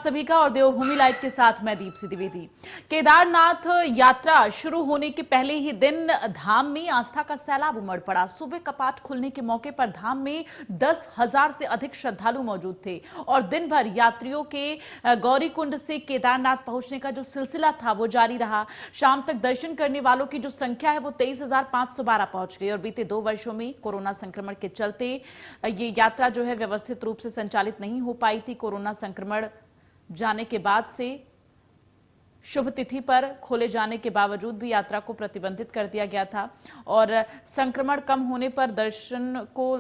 सभी का और देवभूमि लाइव के साथ मैं दीप द्विवेदी। केदारनाथ यात्रा शुरू होने के पहले ही दिन धाम में आस्था का सैलाब उमड़ पड़ा। सुबह कपाट खुलने के मौके पर धाम में 10,000 से अधिक श्रद्धालु मौजूद थे और दिन भर यात्रियों के गौरीकुंड से केदारनाथ पहुंचने का जो सिलसिला था वो जारी रहा। शाम तक दर्शन करने वालों की जो संख्या है वो 23,512 पहुंच गई और बीते 2 वर्षों में कोरोना संक्रमण के चलते ये यात्रा जो है व्यवस्थित रूप से संचालित नहीं हो पाई थी। कोरोना संक्रमण जाने के बाद से शुभ तिथि पर खोले जाने के बावजूद भी यात्रा को प्रतिबंधित कर दिया गया था और संक्रमण कम होने पर दर्शन को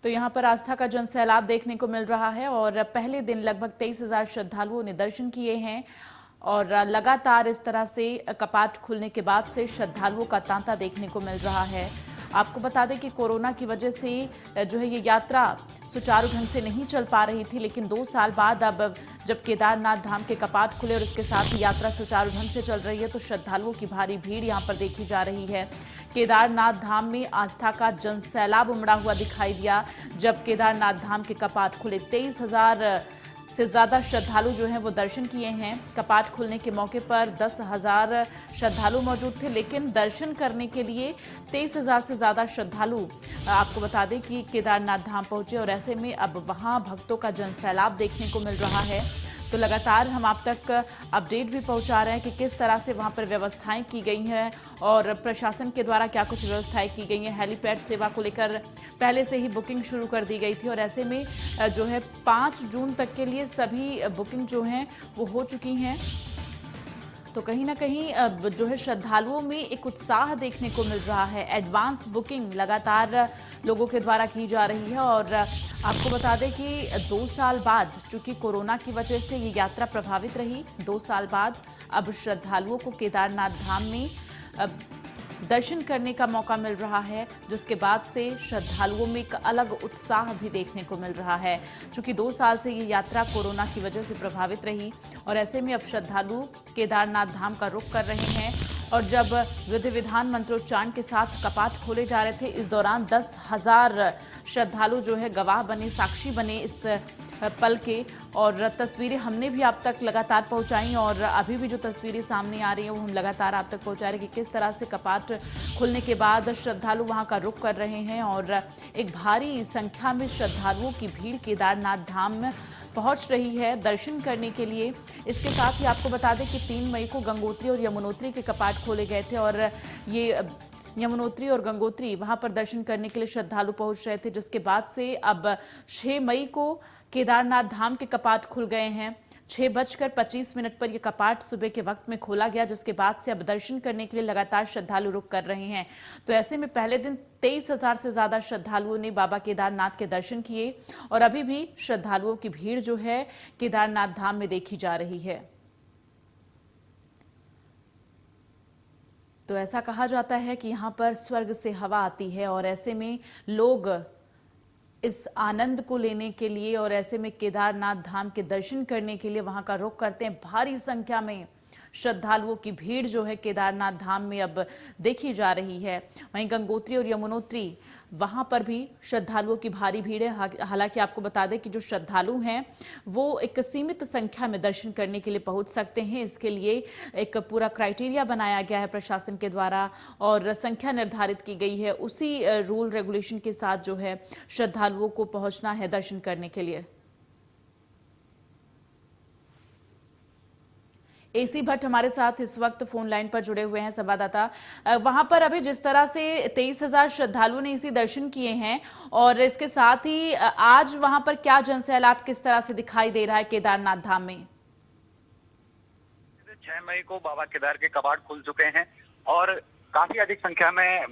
तो यहां पर आस्था का जनसैलाब देखने को मिल रहा है और पहले दिन लगभग 23,000 श्रद्धालुओं ने दर्शन किए हैं और लगातार इस तरह से कपाट खुलने के बाद से श्रद्धालुओं का तांता देखने को मिल रहा है। आपको बता दें कि कोरोना की वजह से जो है ये यात्रा सुचारू ढंग से नहीं चल पा रही थी, लेकिन 2 साल बाद अब जब केदारनाथ धाम के कपाट खुले और इसके साथ ही यात्रा सुचारू ढंग से चल रही है तो श्रद्धालुओं की भारी भीड़ यहां पर देखी जा रही है। केदारनाथ धाम में आस्था का जनसैलाब उमड़ा हुआ दिखाई दिया जब केदारनाथ धाम के कपाट खुले। 23,000 से ज्यादा श्रद्धालु जो हैं वो दर्शन किए हैं। कपाट खुलने के मौके पर 10,000 श्रद्धालु मौजूद थे, लेकिन दर्शन करने के लिए 23,000 से ज्यादा श्रद्धालु आपको बता दें कि केदारनाथ धाम पहुंचे और ऐसे में अब वहां भक्तों का जनसैलाब देखने को मिल रहा है। तो लगातार हम आप तक अपडेट भी पहुंचा रहे हैं कि किस तरह से वहां पर व्यवस्थाएं की गई हैं और प्रशासन के द्वारा क्या कुछ व्यवस्थाएं की गई हैं। हेलीपैड सेवा को लेकर पहले से ही बुकिंग शुरू कर दी गई थी और ऐसे में जो है 5 जून तक के लिए सभी बुकिंग जो हैं वो हो चुकी हैं। तो कहीं ना कहीं जो है श्रद्धालुओं में एक उत्साह देखने को मिल रहा है। एडवांस बुकिंग लगातार लोगों के द्वारा की जा रही है और आपको बता दें कि 2 साल बाद, चूंकि कोरोना की वजह से ये यात्रा प्रभावित रही, 2 साल बाद अब श्रद्धालुओं को केदारनाथ धाम में दर्शन करने का मौका मिल रहा है, जिसके बाद से श्रद्धालुओं में एक अलग उत्साह भी देखने को मिल रहा है। चूंकि 2 साल से ये यात्रा कोरोना की वजह से प्रभावित रही और ऐसे में अब श्रद्धालु केदारनाथ धाम का रुख कर रहे हैं और जब विधि विधान मंत्रोच्चारण के साथ कपाट खोले जा रहे थे, इस दौरान 10,000 श्रद्धालु जो है गवाह बने, साक्षी बने इस पल के और तस्वीरें हमने भी आप तक लगातार पहुंचाई और अभी भी जो तस्वीरें सामने आ रही हैं वो हम लगातार आप तक पहुंचा रहे हैं कि किस तरह से कपाट खुलने के बाद श्रद्धालु वहां का रुख कर रहे हैं और एक भारी संख्या में श्रद्धालुओं की भीड़ केदारनाथ धाम में पहुंच रही है दर्शन करने के लिए। इसके साथ ही आपको बता दें कि 3 मई को गंगोत्री और यमुनोत्री के कपाट खोले गए थे और ये यमुनोत्री और गंगोत्री वहां पर दर्शन करने के लिए श्रद्धालु पहुंच रहे थे, जिसके बाद से अब 6 मई को केदारनाथ धाम के कपाट खुल गए हैं। 6:25 पर यह कपाट सुबह के वक्त में खोला गया, जिसके बाद से अब दर्शन करने के लिए लगातार श्रद्धालु रुक कर रहे हैं। तो ऐसे में पहले दिन 23,000 से ज्यादा श्रद्धालुओं ने बाबा केदारनाथ के दर्शन किए और अभी भी श्रद्धालुओं की भीड़ जो है केदारनाथ धाम में देखी जा रही है। तो ऐसा कहा जाता है कि यहाँ पर स्वर्ग से हवा आती है और ऐसे में लोग इस आनंद को लेने के लिए और ऐसे में केदारनाथ धाम के दर्शन करने के लिए वहां का रुख करते हैं। भारी संख्या में श्रद्धालुओं की भीड़ जो है केदारनाथ धाम में अब देखी जा रही है। वहीं गंगोत्री और यमुनोत्री वहां पर भी श्रद्धालुओं की भारी भीड़ है। हालांकि आपको बता दें कि जो श्रद्धालु हैं वो एक सीमित संख्या में दर्शन करने के लिए पहुंच सकते हैं। इसके लिए एक पूरा क्राइटेरिया बनाया गया है प्रशासन के द्वारा और संख्या निर्धारित की गई है। उसी रूल रेगुलेशन के साथ जो है श्रद्धालुओं को पहुंचना है दर्शन करने के लिए। एसी भट्ट हमारे साथ इस वक्त फोन लाइन पर जुड़े हुए हैं, संवाददाता। वहां पर अभी जिस तरह से 23,000 श्रद्धालुओं ने इसी दर्शन किए हैं और इसके साथ ही आज वहां पर क्या जनसैलाब किस तरह से दिखाई दे रहा है केदारनाथ धाम में? 6 मई को बाबा केदार के कपाट खुल चुके हैं और काफी अधिक संख्या में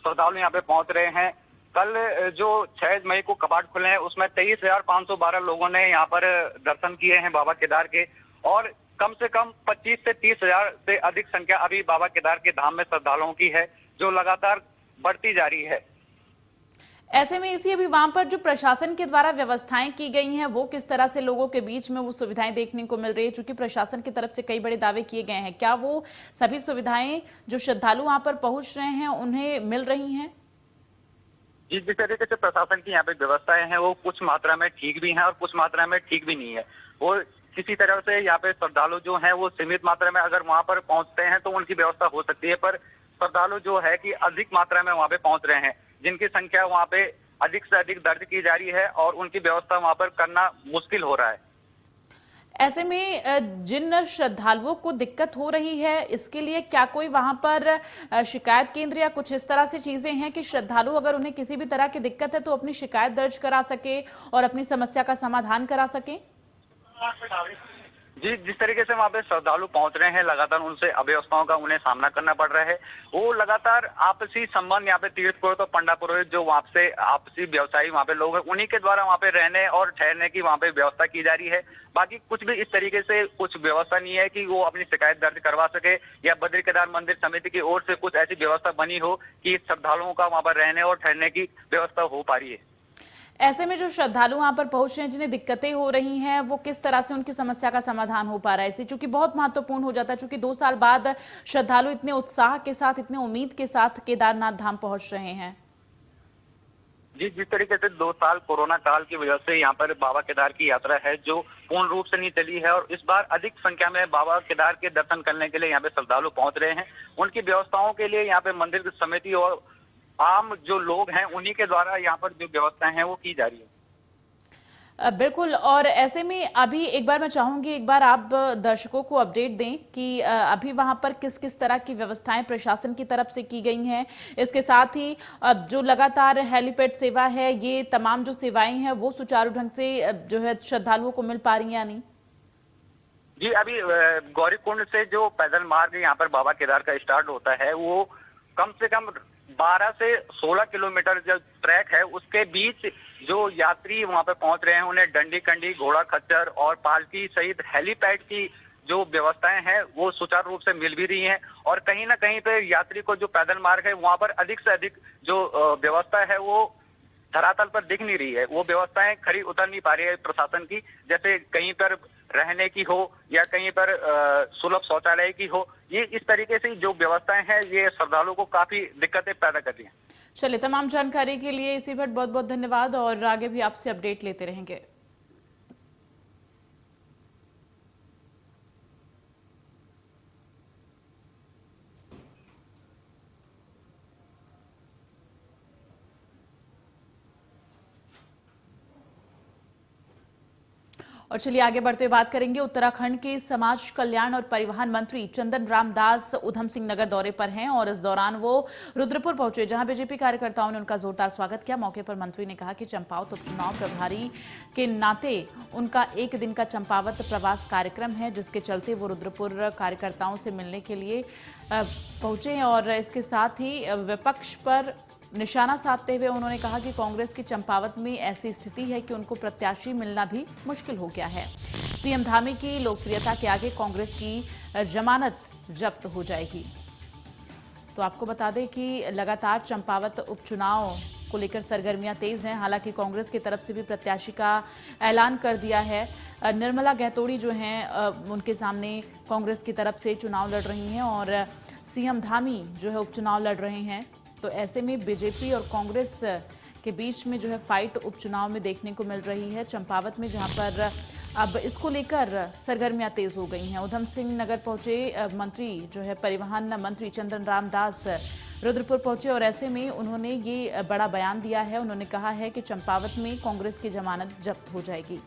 श्रद्धालु यहाँ पे पहुंच रहे हैं। कल जो 6 मई को कपाट खुले हैं उसमें 23,512 लोगों ने यहाँ पर दर्शन किए हैं बाबा केदार के और कम से कम 25 से 30,000 से अधिक संख्या अभी बाबा केदार के धाम में श्रद्धालुओं की है, जो लगातार बढ़ती जा रही है। ऐसे में इसी अभी वहां पर जो प्रशासन के द्वारा व्यवस्थाएं की गई हैं वो किस तरह से लोगों के बीच में वो सुविधाएं देखने को मिल रही है? चूंकि प्रशासन की तरफ से कई बड़े दावे किए गए हैं, क्या वो सभी सुविधाएं जो श्रद्धालु वहां पर पहुंच रहे हैं उन्हें मिल रही हैं? जिस तरीके से प्रशासन की यहाँ पे व्यवस्थाएं हैं वो कुछ मात्रा में ठीक भी हैं और कुछ मात्रा में ठीक भी नहीं है। वो किसी तरह से यहाँ पे श्रद्धालु जो हैं वो सीमित मात्रा में अगर वहां पर पहुंचते हैं तो उनकी व्यवस्था हो सकती है, पर श्रद्धालु जो है कि अधिक मात्रा में वहां पे पहुंच रहे हैं, जिनकी संख्या वहां पे अधिक से अधिक दर्ज की जा रही है और उनकी व्यवस्था वहां पर करना मुश्किल हो रहा है। ऐसे में जिन श्रद्धालुओं को दिक्कत हो रही है, इसके लिए क्या कोई वहां पर शिकायत केंद्र या कुछ इस तरह से चीजें हैं कि श्रद्धालु अगर उन्हें किसी भी तरह की दिक्कत है तो अपनी शिकायत दर्ज करा सके और अपनी समस्या का समाधान करा सके? जी, जिस तरीके से वहाँ पे श्रद्धालु पहुंच रहे हैं, लगातार उनसे अव्यवस्थाओं का उन्हें सामना करना पड़ रहा है। वो लगातार आपसी संबंध यहाँ पे तीर्थ पुरोहित और पंडा पुरोहित जो वहाँ से आपसी व्यवसायी वहाँ पे लोग हैं, उन्हीं के द्वारा वहाँ पे रहने और ठहरने की वहाँ पे व्यवस्था की जा रही है। बाकी कुछ भी इस तरीके से कुछ व्यवस्था नहीं है कि वो अपनी शिकायत दर्ज करवा सके या बद्री केदार मंदिर समिति की ओर से कुछ ऐसी व्यवस्था बनी हो कि श्रद्धालुओं का वहाँ पर रहने और ठहरने की व्यवस्था हो पा रही है। ऐसे में जो श्रद्धालु वहां पर पहुंच रहे हैं, जिन्हें दिक्कतें हो रही हैं, वो किस तरह से उनकी समस्या का समाधान हो पा रहा है? इसे चूंकि बहुत महत्वपूर्ण हो जाता है, चूंकि 2 साल बाद श्रद्धालु इतने उत्साह के साथ, इतने उम्मीद के साथ केदारनाथ धाम पहुंच रहे हैं। जी, जिस तरीके से 2 साल कोरोना काल की वजह से यहाँ पर बाबा केदार की यात्रा है जो पूर्ण रूप से नहीं चली है और इस बार अधिक संख्या में बाबा केदार के दर्शन करने के लिए यहाँ पे श्रद्धालु पहुंच रहे हैं। उनकी व्यवस्थाओं के लिए यहाँ पे मंदिर की समिति और आम जो लोग हैं उन्हीं के द्वारा यहाँ पर जो व्यवस्थाएं हैं वो की जा रही है। बिल्कुल। और ऐसे में अभी एक बार मैं चाहूंगी, एक बार आप दर्शकों को अपडेट दें कि अभी वहां पर किस किस तरह की व्यवस्थाएं प्रशासन की तरफ से की गई हैं। इसके साथ ही जो लगातार हेलीपैड सेवा है, ये तमाम जो सेवाएं हैं वो सुचारू ढंग से जो है श्रद्धालुओं को मिल पा रही हैं या नहीं? जी, अभी गौरीकुंड से जो पैदल मार्ग यहाँ पर बाबा केदार का स्टार्ट होता है वो कम से कम 12 से 16 किलोमीटर जो ट्रैक है उसके बीच जो यात्री वहां पे पहुंच रहे हैं उन्हें डंडी कंडी, घोड़ा खच्चर और पालकी सहित हेलीपैड की जो व्यवस्थाएं हैं वो सुचारू रूप से मिल भी रही हैं और कहीं ना कहीं पे यात्री को जो पैदल मार्ग है वहां पर अधिक से अधिक जो व्यवस्था है वो धरातल पर दिख नहीं रही है। वो व्यवस्थाएं खरी उतर नहीं पा रही है प्रशासन की, जैसे कहीं पर रहने की हो या कहीं पर सुलभ शौचालय की हो। ये इस तरीके से जो व्यवस्थाएं हैं ये श्रद्धालुओं को काफी दिक्कतें पैदा कर रही हैं। चलिए, तमाम जानकारी के लिए इसी भट्ट बहुत बहुत धन्यवाद और आगे भी आपसे अपडेट लेते रहेंगे। और चलिए आगे बढ़ते हुए बात करेंगे। उत्तराखंड के समाज कल्याण और परिवहन मंत्री चंदन राम दास उधम सिंह नगर दौरे पर हैं और इस दौरान वो रुद्रपुर पहुंचे, जहां बीजेपी कार्यकर्ताओं ने उनका जोरदार स्वागत किया। मौके पर मंत्री ने कहा कि चंपावत उपचुनाव प्रभारी के नाते उनका 1 दिन का चंपावत प्रवास कार्यक्रम है, जिसके चलते वो रुद्रपुर कार्यकर्ताओं से मिलने के लिए पहुंचे और इसके साथ ही विपक्ष पर निशाना साधते हुए उन्होंने कहा कि कांग्रेस की चंपावत में ऐसी स्थिति है कि उनको प्रत्याशी मिलना भी मुश्किल हो गया है। सीएम धामी की लोकप्रियता के आगे कांग्रेस की जमानत जब्त हो जाएगी। तो आपको बता दें कि लगातार चंपावत उपचुनाव को लेकर सरगर्मियां तेज हैं। हालांकि कांग्रेस की तरफ से भी प्रत्याशी का ऐलान कर दिया है। निर्मला गहतोड़ी जो हैं उनके सामने कांग्रेस की तरफ से चुनाव लड़ रही हैं और सीएम धामी जो है उपचुनाव लड़ रहे हैं। तो ऐसे में बीजेपी और कांग्रेस के बीच में जो है फाइट उपचुनाव में देखने को मिल रही है चंपावत में, जहां पर अब इसको लेकर सरगर्मियां तेज हो गई हैं। उधम सिंह नगर पहुंचे मंत्री जो है परिवहन मंत्री चंदन राम दास रुद्रपुर पहुंचे और ऐसे में उन्होंने ये बड़ा बयान दिया है। उन्होंने कहा है कि चंपावत में कांग्रेस की जमानत जब्त हो जाएगी।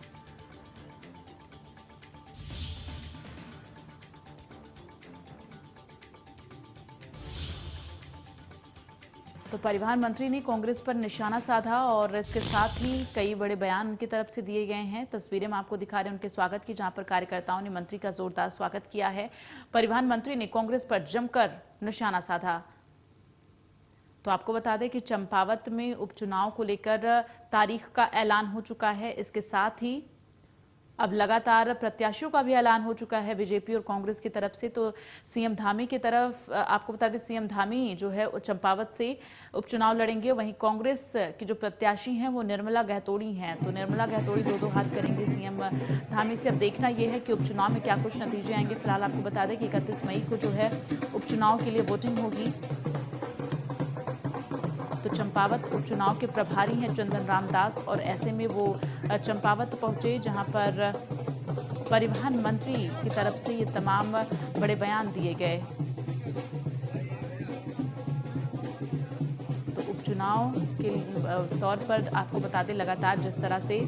तो परिवहन मंत्री ने कांग्रेस पर निशाना साधा और इसके साथ ही कई बड़े बयान उनकी तरफ से दिए गए हैं। तस्वीरें हम आपको दिखा रहे हैं उनके स्वागत की, जहां पर कार्यकर्ताओं ने मंत्री का जोरदार स्वागत किया है। परिवहन मंत्री ने कांग्रेस पर जमकर निशाना साधा। तो आपको बता दें कि चंपावत में उपचुनाव को लेकर तारीख का ऐलान हो चुका है। इसके साथ ही अब लगातार प्रत्याशियों का भी ऐलान हो चुका है बीजेपी और कांग्रेस की तरफ से। तो सीएम धामी की तरफ आपको बता दें सीएम धामी जो है चंपावत से उपचुनाव लड़ेंगे, वहीं कांग्रेस की जो प्रत्याशी हैं वो निर्मला गहतोड़ी हैं। तो निर्मला गहतोड़ी दो हाथ करेंगे सीएम धामी से। अब देखना यह है कि उपचुनाव में क्या कुछ नतीजे आएंगे। फिलहाल आपको बता दें कि 31 मई को जो है उपचुनाव के लिए वोटिंग होगी। तो तो चंपावत उपचुनाव के प्रभारी हैं चंदन रामदास और ऐसे में वो चंपावत पहुंचे जहां पर परिवहन मंत्री की तरफ से ये तमाम बड़े बयान दिए गए। तो उपचुनाव के तौर पर आपको बता दें लगातार जिस तरह से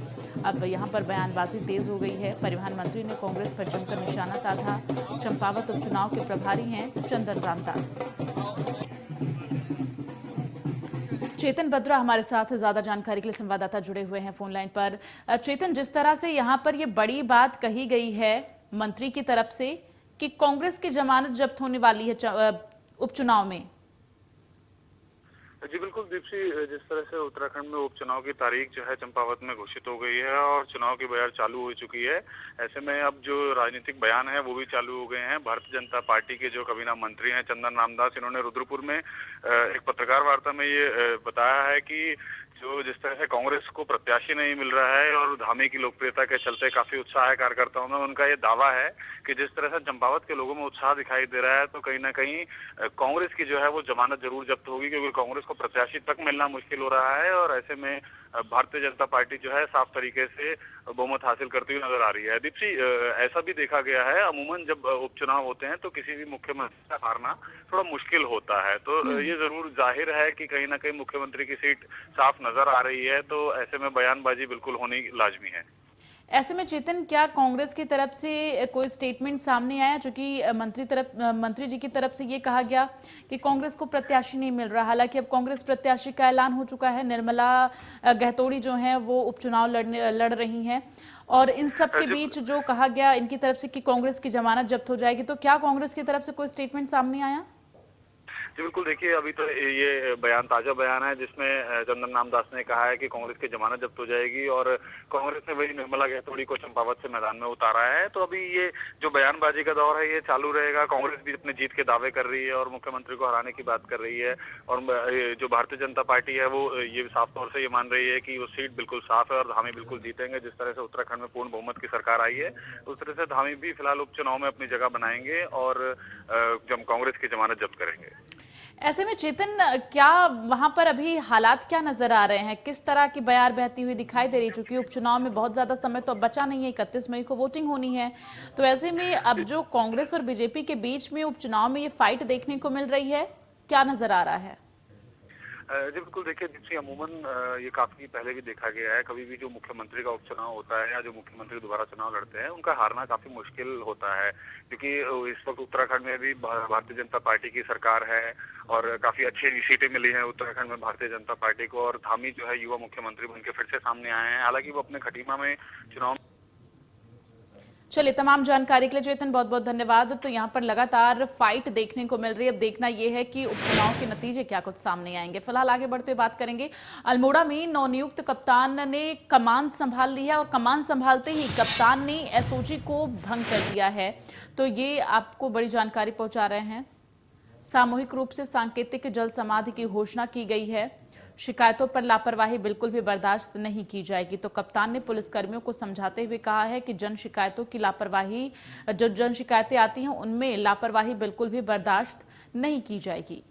अब यहां पर बयानबाजी तेज हो गई है। परिवहन मंत्री ने कांग्रेस पर जमकर निशाना साधा। चंपावत उपचुनाव के प्रभारी हैं चंदन रामदास। चेतन बद्रा हमारे साथ ज्यादा जानकारी के लिए संवाददाता जुड़े हुए हैं फोन लाइन पर। चेतन, जिस तरह से यहां पर ये बड़ी बात कही गई है मंत्री की तरफ से कि कांग्रेस की जमानत जब्त होने वाली है उपचुनाव में। जी बिल्कुल दीप्ति, जिस तरह से उत्तराखंड में उपचुनाव की तारीख जो है चंपावत में घोषित हो गई है और चुनाव की बयार चालू हो चुकी है, ऐसे में अब जो राजनीतिक बयान है वो भी चालू हो गए हैं। भारतीय जनता पार्टी के जो कबीना मंत्री हैं चंदन रामदास, इन्होंने रुद्रपुर में एक पत्रकार वार्ता में ये बताया है कि जो जिस तरह से कांग्रेस को प्रत्याशी नहीं मिल रहा है और धामी की लोकप्रियता के चलते काफी उत्साह है कार्यकर्ताओं में, उनका ये दावा है कि जिस तरह से चंपावत के लोगों में उत्साह दिखाई दे रहा है तो कहीं ना कहीं कांग्रेस की जो है वो जमानत जरूर जब्त होगी, क्योंकि कांग्रेस को प्रत्याशी तक मिलना मुश्किल हो रहा है और ऐसे में भारतीय जनता पार्टी जो है साफ तरीके से बहुमत हासिल करती हुई नजर आ रही है। दीप्ति, ऐसा भी देखा गया है अमूमन जब उपचुनाव होते हैं तो किसी भी मुख्यमंत्री का हारना थोड़ा मुश्किल होता है, तो ये जरूर जाहिर है कि कहीं ना कहीं मुख्यमंत्री की सीट साफ नजर आ रही है, तो ऐसे में बयानबाजी बिल्कुल होनी लाजमी है। ऐसे में चेतन, क्या कांग्रेस की तरफ से कोई स्टेटमेंट सामने आया, चूंकि मंत्री जी की तरफ से ये कहा गया कि कांग्रेस को प्रत्याशी नहीं मिल रहा, हालांकि अब कांग्रेस प्रत्याशी का ऐलान हो चुका है। निर्मला गहतोड़ी जो हैं वो उपचुनाव लड़ रही हैं और इन सब के बीच जो कहा गया इनकी तरफ से कि कांग्रेस की जमानत जब्त हो जाएगी, तो क्या कांग्रेस की तरफ से कोई स्टेटमेंट सामने आया? जी बिल्कुल, देखिए अभी तो ये बयान ताजा बयान है जिसमें चंदन रामदास ने कहा है कि कांग्रेस की जमानत जब्त हो जाएगी और कांग्रेस ने वही निर्मला गहतोड़ी को चंपावत से मैदान में उतारा है। तो अभी ये जो बयानबाजी का दौर है ये चालू रहेगा। कांग्रेस भी अपनी जीत के दावे कर रही है और मुख्यमंत्री को हराने की बात कर रही है और जो भारतीय जनता पार्टी है वो ये साफ तौर से ये मान रही है कि वो सीट बिल्कुल साफ है और धामी बिल्कुल जीतेंगे। जिस तरह से उत्तराखंड में पूर्ण बहुमत की सरकार आई है उस तरह से धामी भी फिलहाल उपचुनाव में अपनी जगह बनाएंगे और जब कांग्रेस की जमानत जब्त करेंगे। ऐसे में चेतन, क्या वहां पर अभी हालात क्या नजर आ रहे हैं, किस तरह की बयार बहती हुई दिखाई दे रही? चूंकि उपचुनाव में बहुत ज्यादा समय तो अब बचा नहीं है, 31 मई को वोटिंग होनी है, तो ऐसे में अब जो कांग्रेस और बीजेपी के बीच में उपचुनाव में ये फाइट देखने को मिल रही है, क्या नजर आ रहा है? जी बिल्कुल, देखिए दीप्ति, अमूमन ये काफी पहले भी देखा गया है, कभी भी जो मुख्यमंत्री का उपचुनाव होता है या जो मुख्यमंत्री दोबारा चुनाव लड़ते हैं उनका हारना काफी मुश्किल होता है, क्योंकि इस वक्त उत्तराखंड में भी भारतीय जनता पार्टी की सरकार है और काफी अच्छी सीटें मिली हैं उत्तराखंड में भारतीय जनता पार्टी को और धामी जो है युवा मुख्यमंत्री बनकर फिर से सामने आए हैं। हालांकि वो अपने खटीमा में चुनाव। चलिए, तमाम जानकारी के लिए चेतन बहुत बहुत धन्यवाद। तो यहाँ पर लगातार फाइट देखने को मिल रही है। अब देखना यह है कि उपचुनाव के नतीजे क्या कुछ सामने आएंगे। फिलहाल आगे बढ़ते हुए बात करेंगे। अल्मोड़ा में नवनियुक्त कप्तान ने कमान संभाल ली है और कमान संभालते ही कप्तान ने एसओजी को भंग कर दिया है। तो ये आपको बड़ी जानकारी पहुंचा रहे हैं। सामूहिक रूप से सांकेतिक जल समाधि की घोषणा की गई है। शिकायतों पर लापरवाही बिल्कुल भी बर्दाश्त नहीं की जाएगी। तो कप्तान ने पुलिसकर्मियों को समझाते हुए कहा है कि जन शिकायतें आती हैं उनमें लापरवाही बिल्कुल भी बर्दाश्त नहीं की जाएगी।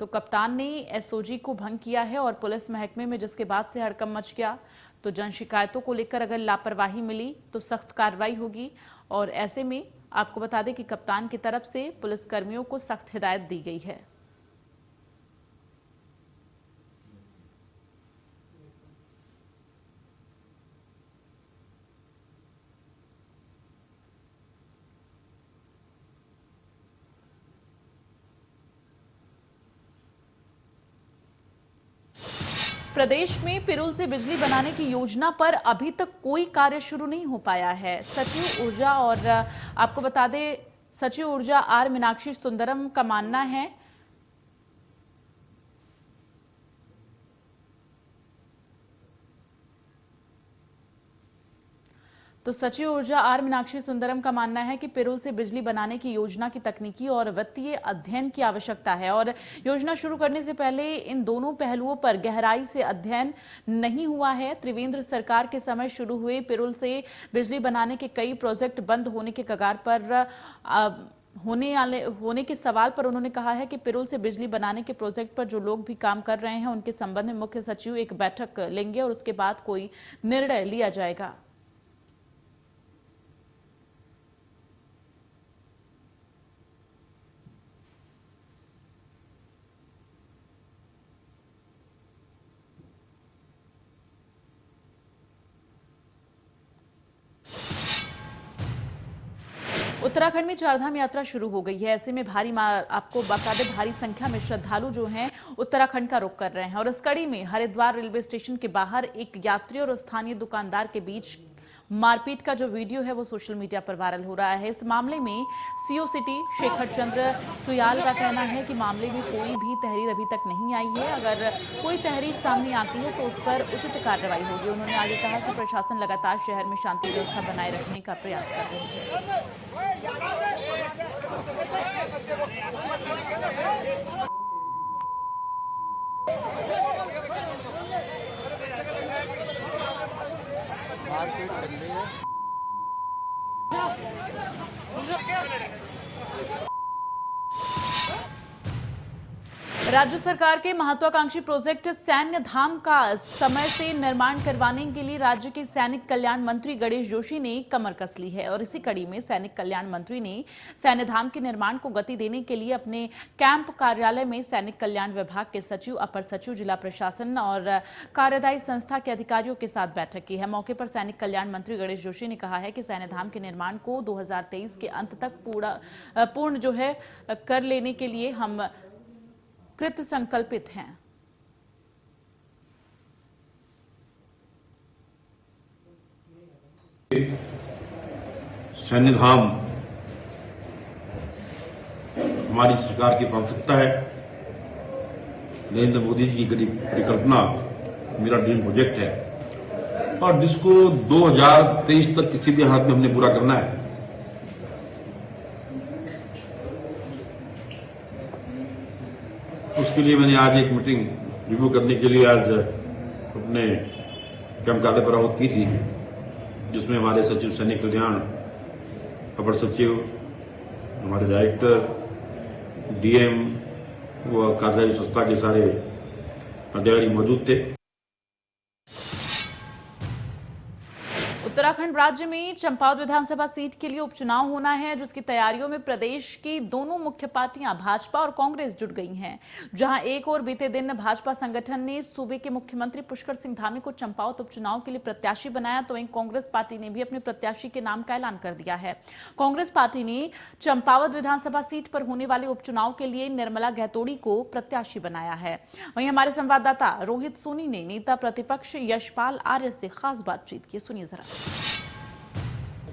तो कप्तान ने एसओजी को भंग किया है और पुलिस महकमे में जिसके बाद से हड़कंप मच गया। तो जन शिकायतों को लेकर अगर लापरवाही मिली तो सख्त कार्रवाई होगी और ऐसे में आपको बता दें कि कप्तान की तरफ से पुलिसकर्मियों को सख्त हिदायत दी गई है। प्रदेश में पिरूल से बिजली बनाने की योजना पर अभी तक कोई कार्य शुरू नहीं हो पाया है। सचिव ऊर्जा और आपको बता दें सचिव ऊर्जा आर मीनाक्षी सुंदरम का मानना है तो सचिव ऊर्जा आर मीनाक्षी सुंदरम का मानना है कि पिरूल से बिजली बनाने की योजना की तकनीकी और वित्तीय अध्ययन की आवश्यकता है और योजना शुरू करने से पहले इन दोनों पहलुओं पर गहराई से अध्ययन नहीं हुआ है। त्रिवेंद्र सरकार के समय शुरू हुए पिरूल से बिजली बनाने के कई प्रोजेक्ट बंद होने के कगार पर होने के सवाल पर उन्होंने कहा है कि पिरूल से बिजली बनाने के प्रोजेक्ट पर जो लोग भी काम कर रहे हैं उनके संबंध में मुख्य सचिव एक बैठक लेंगे और उसके बाद कोई निर्णय लिया जाएगा। उत्तराखंड में चारधाम यात्रा शुरू हो गई है। ऐसे में आपको बता दें भारी संख्या में श्रद्धालु जो हैं उत्तराखंड का रुख कर रहे हैं और इस कड़ी में हरिद्वार रेलवे स्टेशन के बाहर एक यात्री और स्थानीय दुकानदार के बीच मारपीट का जो वीडियो है वो सोशल मीडिया पर वायरल हो रहा है। इस मामले में सीओ सिटी शेखर चंद्र सुयाल का कहना है कि मामले में कोई भी तहरीर अभी तक नहीं आई है। अगर कोई तहरीर सामने आती है तो उस पर उचित कार्रवाई होगी। उन्होंने आगे कहा कि प्रशासन लगातार शहर में शांति व्यवस्था बनाए रखने का प्रयास कर रही है। मार्केट चल रही है। राज्य सरकार के महत्वाकांक्षी प्रोजेक्ट सैन्य धाम का समय से निर्माण करवाने के लिए राज्य के सैनिक कल्याण मंत्री गणेश जोशी ने कमर कस ली है और इसी कड़ी में सैनिक कल्याण मंत्री ने सैन्य धाम के निर्माण को गति देने के लिए अपने कैंप कार्यालय में सैनिक कल्याण विभाग के सचिव, अपर सचिव, जिला प्रशासन और कार्यदायी संस्था के अधिकारियों के साथ बैठक की है। मौके पर सैनिक कल्याण मंत्री गणेश जोशी ने कहा है कि सैन्य धाम के निर्माण को 2023 के अंत तक पूर्ण जो है कर लेने के लिए हम कृत संकल्पित हैं। सैन्य धाम हमारी सरकार की प्राथमिकता है। नरेंद्र मोदी जी की परिकल्पना मेरा ड्रीम प्रोजेक्ट है और जिसको 2023 तक किसी भी हालत में हमने पूरा करना है। उसके लिए मैंने आज एक मीटिंग रिव्यू करने के लिए आज अपने कैंप कार्यालय पर आहूत की थी, जिसमें हमारे सचिव सैनिक कल्याण, अपर सचिव, हमारे डायरेक्टर, डीएम व कार्यदायी संस्था के सारे अधिकारी मौजूद थे। उत्तराखंड राज्य में चंपावत विधानसभा सीट के लिए उपचुनाव होना है, जिसकी तैयारियों में प्रदेश की दोनों मुख्य पार्टियां भाजपा और कांग्रेस जुट गई हैं। जहां एक और बीते दिन भाजपा संगठन ने सूबे के मुख्यमंत्री पुष्कर सिंह धामी को चंपावत उपचुनाव के लिए प्रत्याशी बनाया, तो वहीं कांग्रेस पार्टी ने भी अपने प्रत्याशी के नाम का ऐलान कर दिया है। कांग्रेस पार्टी ने चंपावत विधानसभा सीट पर होने वाले उपचुनाव के लिए निर्मला गहतोड़ी को प्रत्याशी बनाया है। वहीं हमारे संवाददाता रोहित सोनी ने नेता प्रतिपक्ष यशपाल आर्य से खास बातचीत की, सुनिए जरा।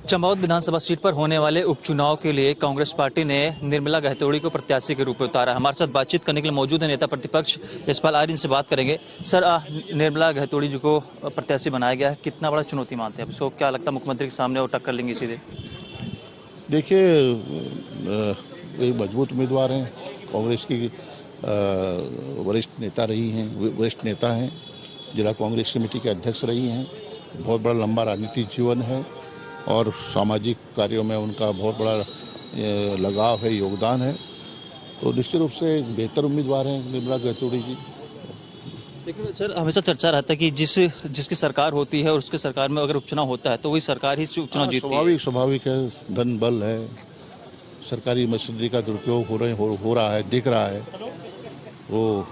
चंपावत विधानसभा सीट पर होने वाले उपचुनाव के लिए कांग्रेस पार्टी ने निर्मला गहतोड़ी को प्रत्याशी के रूप में उतारा। हमारे साथ बातचीत करने के लिए मौजूद है नेता प्रतिपक्ष यशपाल आर्य से बात करेंगे। सर, निर्मला गहतोड़ी जी को प्रत्याशी बनाया गया है, कितना बड़ा चुनौती मानते हैं आप इसको? क्या लगता है मुख्यमंत्री के सामने वो टक्कर लेंगे सीधे? देखिए, एक मजबूत उम्मीदवार हैं, कांग्रेस की वरिष्ठ नेता रही हैं, वरिष्ठ नेता हैं, जिला कांग्रेस कमेटी के अध्यक्ष रही हैं, बहुत बड़ा लंबा राजनीतिक जीवन है और सामाजिक कार्यों में उनका बहुत बड़ा लगाव है, योगदान है, तो निश्चित रूप से एक बेहतर उम्मीदवार हैं निर्मला गहतोड़ी जी। देखिए सर, हमेशा चर्चा रहता है कि जिसकी सरकार होती है और उसके सरकार में अगर उपचुनाव होता है तो वही सरकार ही उपचुनाव जीतती है। स्वाभाविक है, धन बल है, सरकारी मशीनरी का दुरुपयोग हो रहा है, दिख रहा है वो,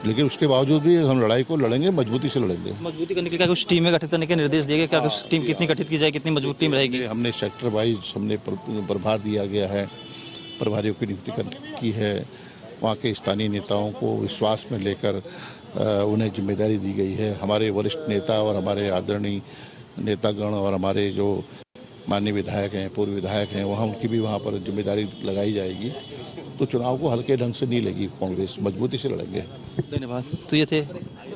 लेकिन उसके बावजूद भी हम लड़ाई को लड़ेंगे, मजबूती से लड़ेंगे। मजबूती करने के लिए कुछ टीमें गठित करने के निर्देश दिए गए? क्या कुछ टीम कितनी गठित की जाए, कितनी मजबूत टीम रहेगी? हमने सेक्टर वाइज हमने प्रभार दिया गया है, प्रभारियों की नियुक्ति की है, वहाँ के स्थानीय नेताओं को विश्वास में लेकर उन्हें जिम्मेदारी दी गई है। हमारे वरिष्ठ नेता और हमारे आदरणीय नेतागण और हमारे जो माननीय विधायक हैं, पूर्व विधायक हैं, वहाँ उनकी भी वहाँ पर जिम्मेदारी लगाई जाएगी। तो चुनाव को हल्के ढंग से नहीं लेगी कांग्रेस, मजबूती से लड़ेंगे। धन्यवाद। तो ये थे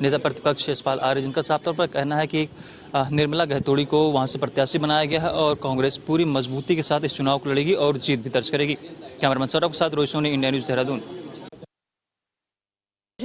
नेता प्रतिपक्ष यशपाल आर्य, जिनका साफ तौर पर कहना है कि निर्मला गहतोड़ी को वहां से प्रत्याशी बनाया गया है और कांग्रेस पूरी मजबूती के साथ इस चुनाव को लड़ेगी और जीत भी दर्ज करेगी। कैमरामैन सौरभ के साथ रोहित सोनी, इंडिया न्यूज, देहरादून।